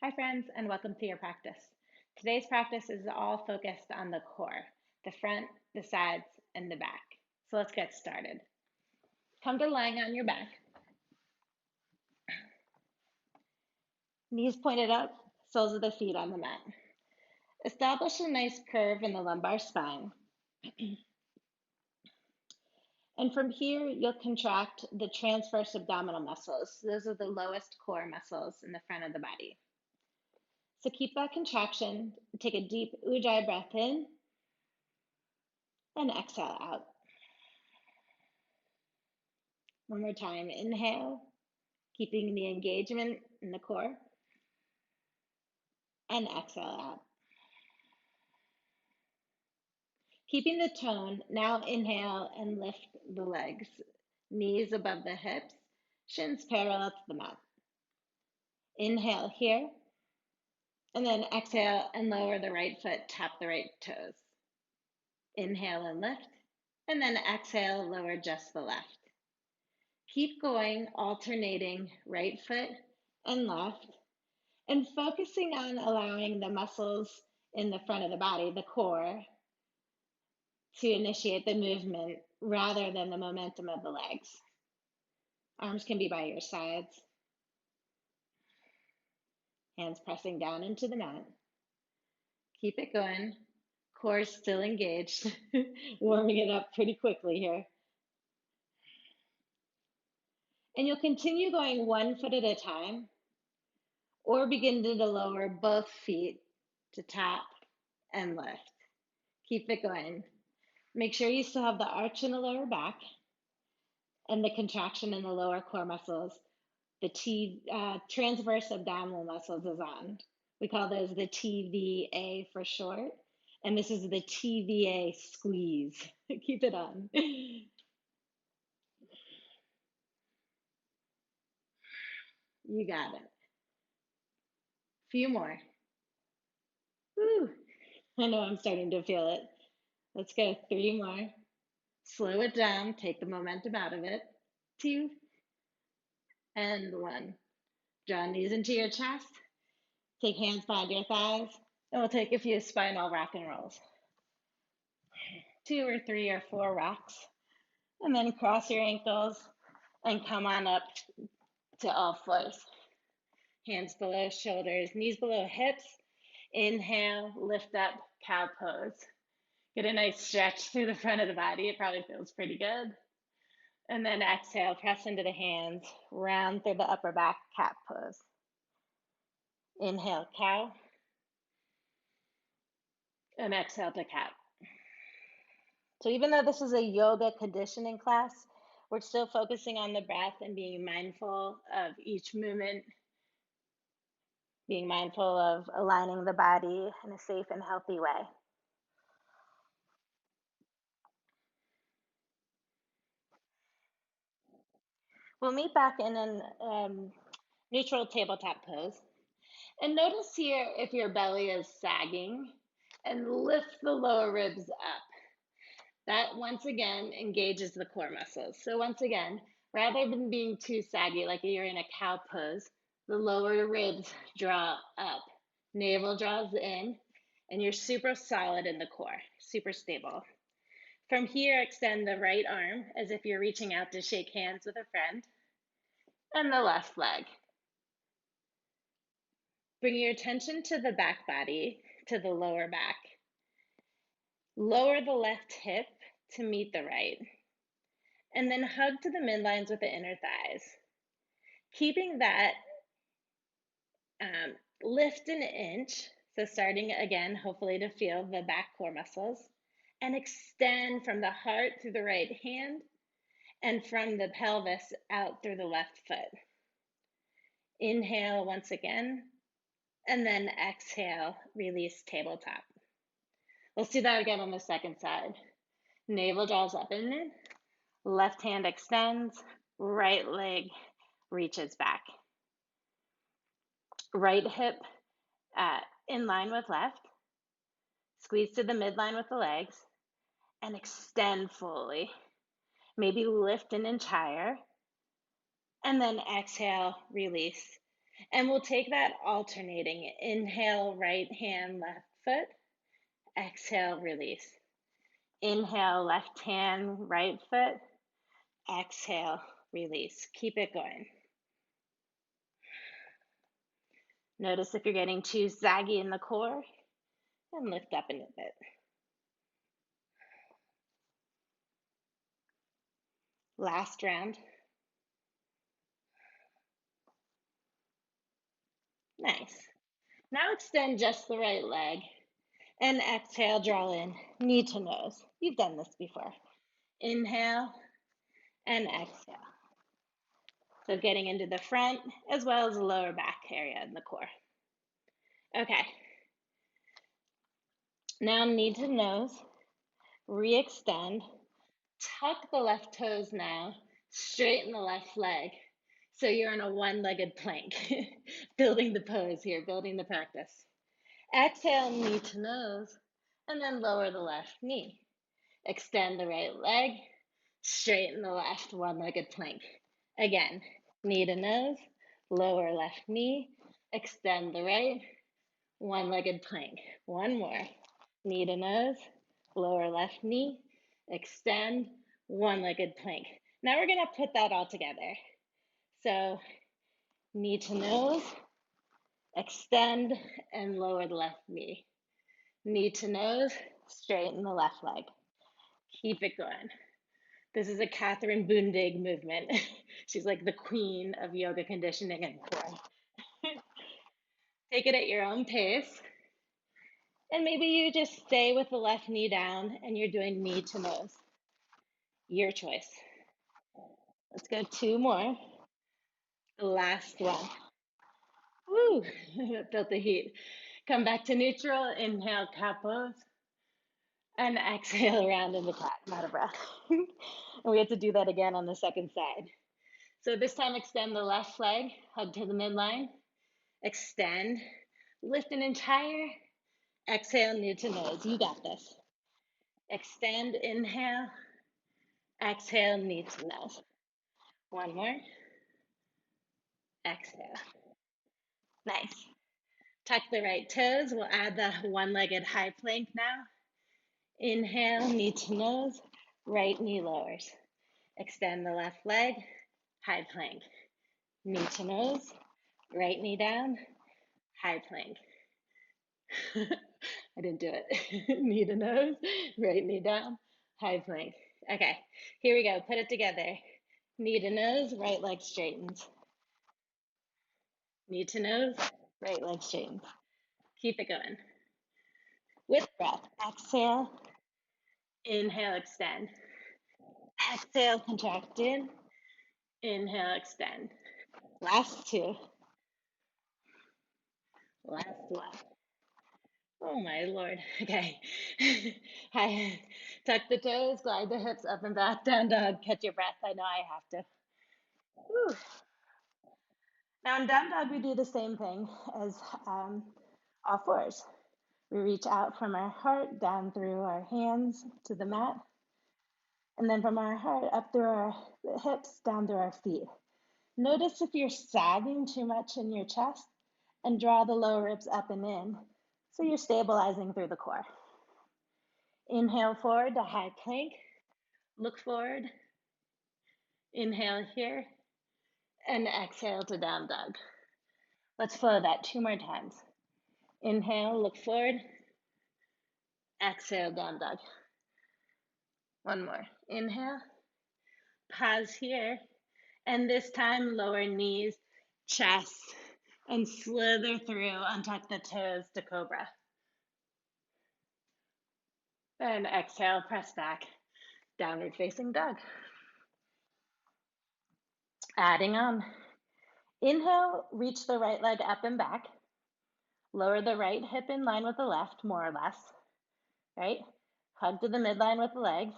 Hi friends, and welcome to your practice. Today's practice is all focused on the core, the front, the sides, and the back. So let's get started. Come to lying on your back, knees pointed up, soles of the feet on the mat. Establish a nice curve in the lumbar spine. And from here, you'll contract the transverse abdominal muscles. Those are the lowest core muscles in the front of the body. So keep that contraction. Take a deep ujjayi breath in and exhale out. One more time. Inhale, keeping the engagement in the core, and exhale out. Keeping the tone, now inhale and lift the legs, knees above the hips, shins parallel to the mat. Inhale here, and then exhale and lower the right foot, tap the right toes. Inhale and lift, and then exhale, lower just the left. Keep going, alternating right foot and left, and focusing on allowing the muscles in the front of the body, the core, to initiate the movement rather than the momentum of the legs. Arms can be by your sides, hands pressing down into the mat. Keep it going. Core still engaged, warming it up pretty quickly here. And you'll continue going one foot at a time, or begin to lower both feet to tap and lift. Keep it going. Make sure you still have the arch in the lower back and the contraction in the lower core muscles. The transverse abdominal muscles is on. We call those the TVA for short. And this is the TVA squeeze. Keep it on. You got it. Few more. Woo. I know I'm starting to feel it. Let's go. 3 more. Slow it down. Take the momentum out of it. 2 and 1. Draw knees into your chest. Take hands behind your thighs. And we'll take a few spinal rock and rolls. 2 or 3 or 4 rocks. And then cross your ankles and come on up to all fours. Hands below shoulders, knees below hips. Inhale, lift up, cow pose. Get a nice stretch through the front of the body. It probably feels pretty good. And then exhale, press into the hands, round through the upper back, cat pose. Inhale, cow. And exhale to cat. So even though this is a yoga conditioning class, we're still focusing on the breath and being mindful of each movement, being mindful of aligning the body in a safe and healthy way. We'll meet back in an neutral tabletop pose. And notice here if your belly is sagging and lift the lower ribs up. That once again engages the core muscles. So once again, rather than being too saggy like you're in a cow pose, the lower ribs draw up, navel draws in, and you're super solid in the core, super stable. From here, extend the right arm as if you're reaching out to shake hands with a friend, and the left leg. Bring your attention to the back body, to the lower back. Lower the left hip to meet the right, and then hug to the midlines with the inner thighs. Keeping that lift an inch, so starting again, hopefully to feel the back core muscles, and extend from the heart through the right hand and from the pelvis out through the left foot. Inhale once again, and then exhale, release tabletop. Let's do that again on the second side. Navel draws up in, left hand extends, right leg reaches back. Right hip in line with left, squeeze to the midline with the legs, and extend fully. Maybe lift an inch higher, and then exhale, release. And we'll take that alternating. Inhale, right hand, left foot. Exhale, release. Inhale, left hand, right foot. Exhale, release. Keep it going. Notice if you're getting too saggy in the core, and lift up a bit. Last round. Nice. Now extend just the right leg and exhale, draw in, knee to nose. You've done this before. Inhale and exhale. So getting into the front as well as the lower back area in the core. Okay. Now knee to nose, re-extend, tuck the left toes now, straighten the left leg. So you're in a one-legged plank, building the pose here, building the practice. Exhale, knee to nose, and then lower the left knee. Extend the right leg, straighten the left one-legged plank. Again, knee to nose, lower left knee, extend the right, one-legged plank. One more. Knee to nose, lower left knee, extend, one-legged plank. Now we're gonna put that all together. So knee to nose, extend, and lower the left knee. Knee to nose, straighten the left leg. Keep it going. This is a Catherine Boondig movement. She's like the queen of yoga conditioning and core. Take it at your own pace. And maybe you just stay with the left knee down and you're doing knee to nose. Your choice. Let's go two more. The last one. Woo! Felt the heat. Come back to neutral. Inhale, cat pose. And exhale around in the cat. I'm out of breath. And we have to do that again on the second side. So this time extend the left leg, hug to the midline. Extend. Lift an entire. Exhale, knee to nose. You got this. Extend, inhale. Exhale, knee to nose. One more. Exhale. Nice. Tuck the right toes. We'll add the one-legged high plank now. Inhale, knee to nose. Right knee lowers. Extend the left leg. High plank. Knee to nose. Right knee down. High plank. I didn't do it. Knee to nose. Right knee down. High plank. Okay, here we go. Put it together. Knee to nose. Right leg straightens. Knee to nose. Right leg straightens. Keep it going. With breath, exhale, inhale, extend. Exhale, contract in. Inhale, extend. Last two. Last one. Oh my Lord. Okay. Hi. Tuck the toes, glide the hips up and back, down dog. Catch your breath. I know I have to. Whew. Now in down dog, we do the same thing as all fours. We reach out from our heart down through our hands to the mat. And then from our heart up through our hips, down through our feet. Notice if you're sagging too much in your chest and draw the lower ribs up and in. So you're stabilizing through the core. Inhale forward to high plank. Look forward. Inhale here. And exhale to down dog. Let's flow that two more times. Inhale, look forward. Exhale, down dog. One more. Inhale. Pause here. And this time, lower knees, chest, and slither through, untuck the toes to cobra. And exhale, press back, downward facing dog. Adding on. Inhale, reach the right leg up and back. Lower the right hip in line with the left, more or less, right? Hug to the midline with the legs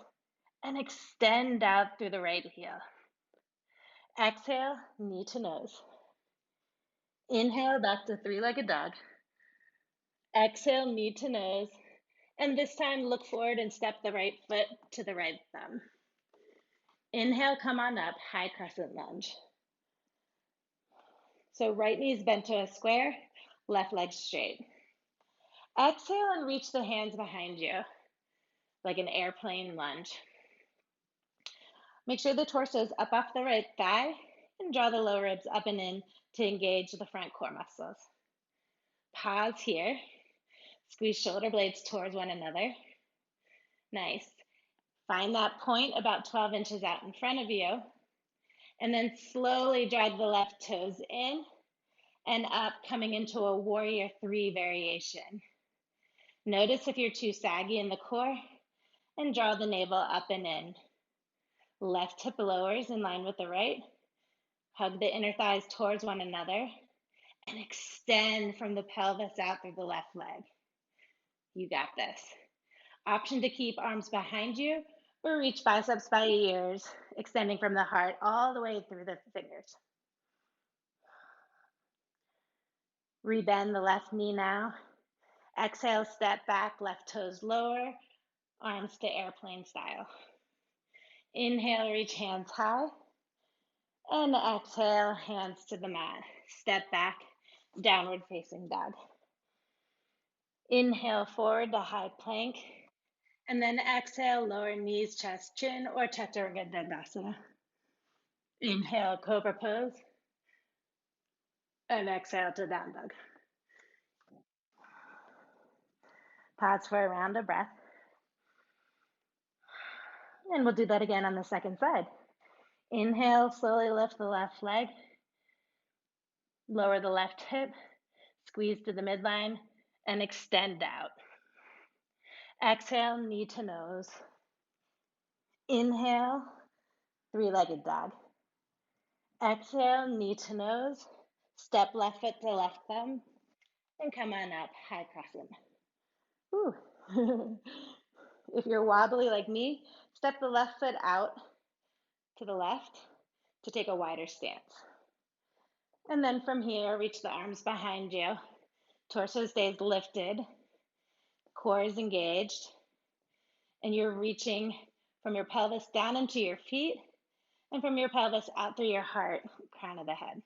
and extend out through the right heel. Exhale, knee to nose. Inhale, back to three-legged dog. Exhale, knee to nose. And this time, look forward and step the right foot to the right thumb. Inhale, come on up, high crescent lunge. So right knee is bent to a square, left leg straight. Exhale and reach the hands behind you like an airplane lunge. Make sure the torso is up off the right thigh and draw the low ribs up and in to engage the front core muscles. Pause here. Squeeze shoulder blades towards one another. Nice. Find that point about 12 inches out in front of you. And then slowly drag the left toes in and up, coming into a warrior 3 variation. Notice if you're too saggy in the core and draw the navel up and in. Left hip lowers in line with the right. Hug the inner thighs towards one another and extend from the pelvis out through the left leg. You got this. Option to keep arms behind you or reach biceps by ears, extending from the heart all the way through the fingers. Rebend the left knee now. Exhale, step back, left toes lower, arms to airplane style. Inhale, reach hands high. And exhale, hands to the mat. Step back, downward facing dog. Inhale, forward to high plank. And then exhale, lower knees, chest, chin, or Chaturanga Dandasana. Inhale, cobra pose. And exhale to down dog. Pause for a round of breath. And we'll do that again on the second side. Inhale, slowly lift the left leg. Lower the left hip. Squeeze to the midline and extend out. Exhale, knee to nose. Inhale, three-legged dog. Exhale, knee to nose. Step left foot to left thumb. And come on up, high crescent. If you're wobbly like me, step the left foot out to the left to take a wider stance. And then from here, reach the arms behind you. Torso stays lifted. Core is engaged. And you're reaching from your pelvis down into your feet and from your pelvis out through your heart, crown of the head.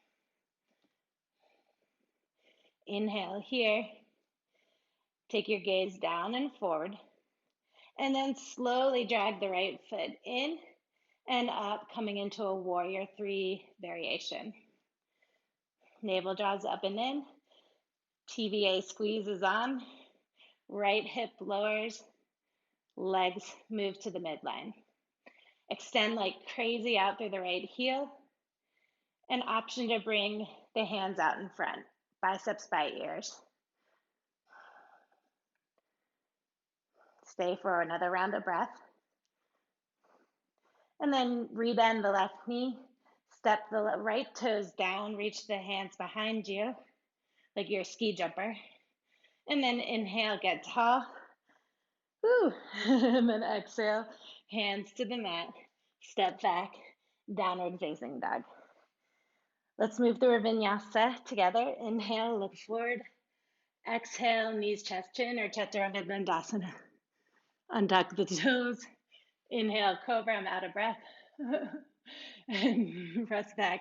Inhale here. Take your gaze down and forward. And then slowly drag the right foot in and up, coming into a warrior 3 variation. Navel draws up and in. TVA squeezes on. Right hip lowers. Legs move to the midline. Extend like crazy out through the right heel. An option to bring the hands out in front, biceps by ears. Stay for another round of breath. And then rebend the left knee. Step the right toes down, reach the hands behind you, like you're a ski jumper. And then inhale, get tall. Woo. And then exhale, hands to the mat, step back, downward facing dog. Let's move through a vinyasa together. Inhale, look forward. Exhale, knees, chest, chin, or Chaturanga Dandasana. Untuck the toes. Inhale, cobra, I'm out of breath. And press back,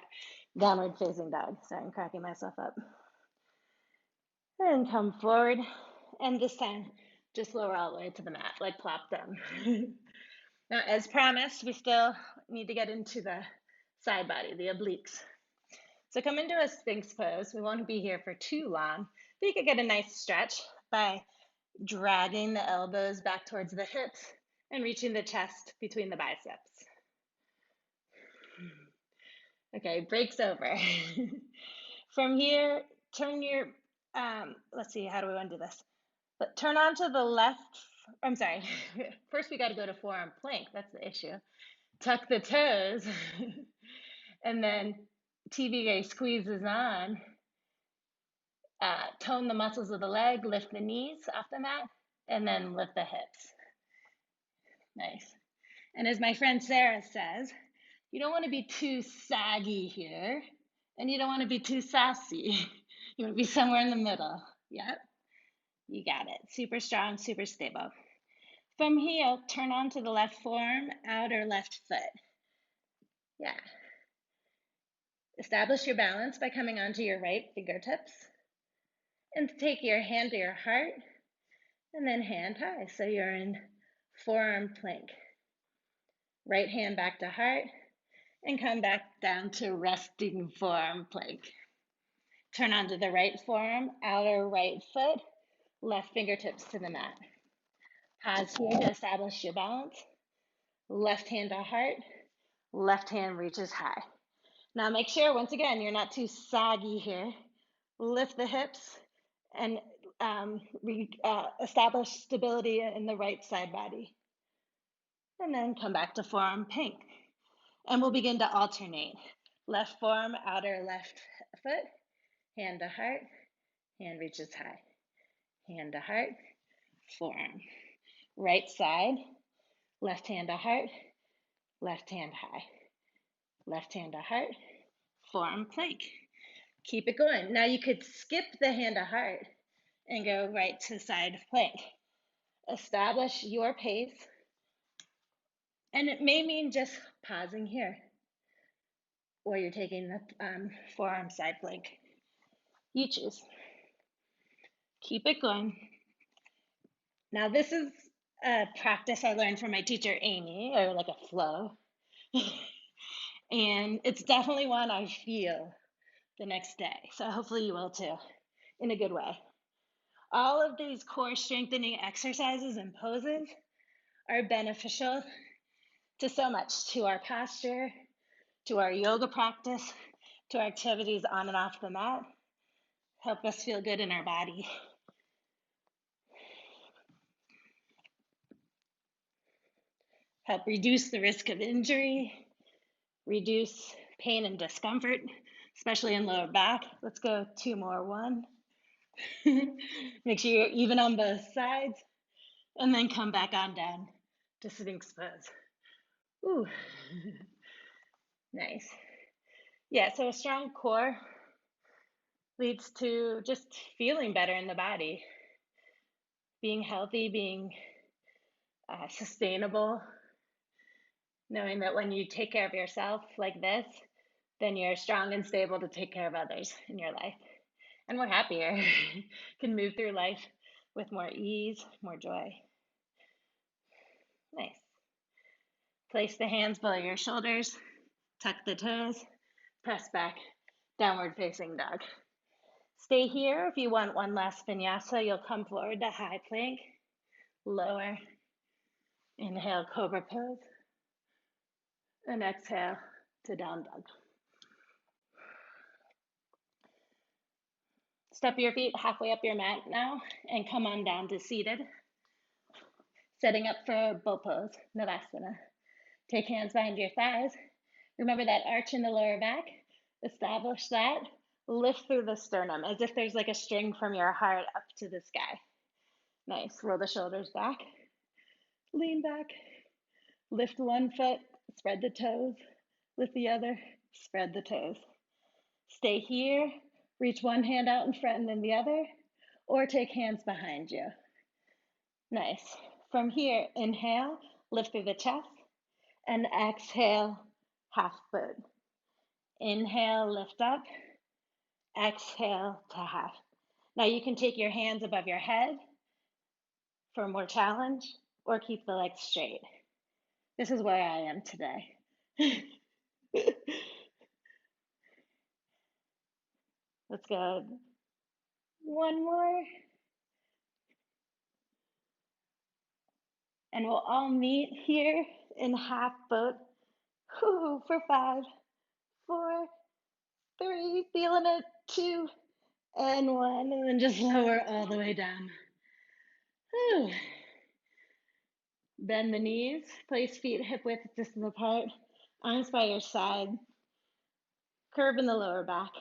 downward facing dog. Sorry, I'm cracking myself up. And come forward. And this time, just lower all the way to the mat, like plop down. Now, as promised, we still need to get into the side body, the obliques. So come into a Sphinx pose. We won't be here for too long, but you could get a nice stretch by dragging the elbows back towards the hips and reaching the chest between the biceps. Okay, breaks over. From here, turn your, let's see, how do we want to do this? But turn onto the left, I'm sorry. First we got to go to forearm plank. That's the issue. Tuck the toes. And then TVA squeezes on. Tone the muscles of the leg, lift the knees off the mat, and then lift the hips. Nice. And as my friend Sarah says, you don't want to be too saggy here, and you don't want to be too sassy. You want to be somewhere in the middle. Yep, you got it. Super strong, super stable. From here, turn onto the left forearm, outer left foot. Yeah. Establish your balance by coming onto your right fingertips and take your hand to your heart and then hand high. So you're in forearm plank. Right hand back to heart and come back down to resting forearm plank. Turn onto the right forearm, outer right foot, left fingertips to the mat. Pause here to establish your balance. Left hand to heart, left hand reaches high. Now make sure, once again, you're not too saggy here. Lift the hips and establish stability in the right side body. And then come back to forearm plank. And we'll begin to alternate. Left forearm, outer left foot, hand to heart, hand reaches high. Hand to heart, forearm. Right side, left hand to heart, left hand high. Left hand to heart, forearm plank. Keep it going. Now you could skip the hand to heart and go right to side plank. Establish your pace. And it may mean just pausing here, or you're taking the forearm side plank. You choose. Keep it going. Now this is a practice I learned from my teacher, Amy, or like a flow. And it's definitely one I feel the next day. So hopefully you will too, in a good way. All of these core strengthening exercises and poses are beneficial to so much, to our posture, to our yoga practice, to our activities on and off the mat. Help us feel good in our body. Help reduce the risk of injury, reduce pain and discomfort, especially in lower back. Let's go 2 more. 1. Make sure you're even on both sides, and then come back on down to Sphinx pose. Ooh, nice. Yeah, so a strong core leads to just feeling better in the body, being healthy, being sustainable, knowing that when you take care of yourself like this, then you're strong and stable to take care of others in your life. And we're happier, can move through life with more ease, more joy. Nice. Place the hands below your shoulders, tuck the toes, press back, downward facing dog. Stay here. If you want one last vinyasa, you'll come forward to high plank, lower, inhale, cobra pose, and exhale to down dog. Step your feet halfway up your mat now and come on down to seated. Setting up for bow pose, Navasana. Take hands behind your thighs. Remember that arch in the lower back. Establish that. Lift through the sternum as if there's like a string from your heart up to the sky. Nice. Roll the shoulders back. Lean back. Lift one foot. Spread the toes. Lift the other. Spread the toes. Stay here. Reach one hand out in front and then the other. Or take hands behind you. Nice. From here, inhale. Lift through the chest. And exhale, half foot. Inhale, lift up. Exhale to half. Now you can take your hands above your head for more challenge or keep the legs straight. This is where I am today. Let's go. One more. And we'll all meet here in half boat. For 5, 4, 3, feeling it, 2, and 1, and then just lower all the way down. Bend the knees, place feet hip width distance apart, arms by your side, curve in the lower back.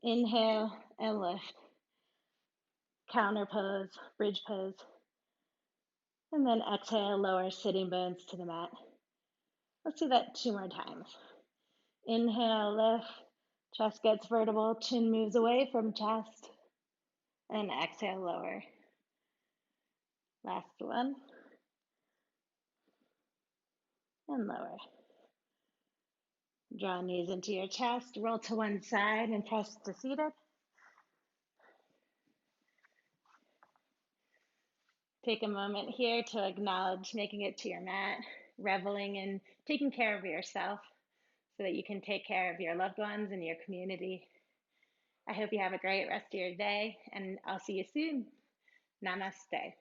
Inhale and lift. Counter pose, bridge pose. And then exhale, lower sitting bones to the mat. Let's do that 2 more times. Inhale, lift, chest gets vertical, chin moves away from chest. And exhale, lower. Last one. And lower. Draw knees into your chest, roll to one side and press to seated. Take a moment here to acknowledge making it to your mat, reveling in taking care of yourself so that you can take care of your loved ones and your community. I hope you have a great rest of your day, and I'll see you soon. Namaste.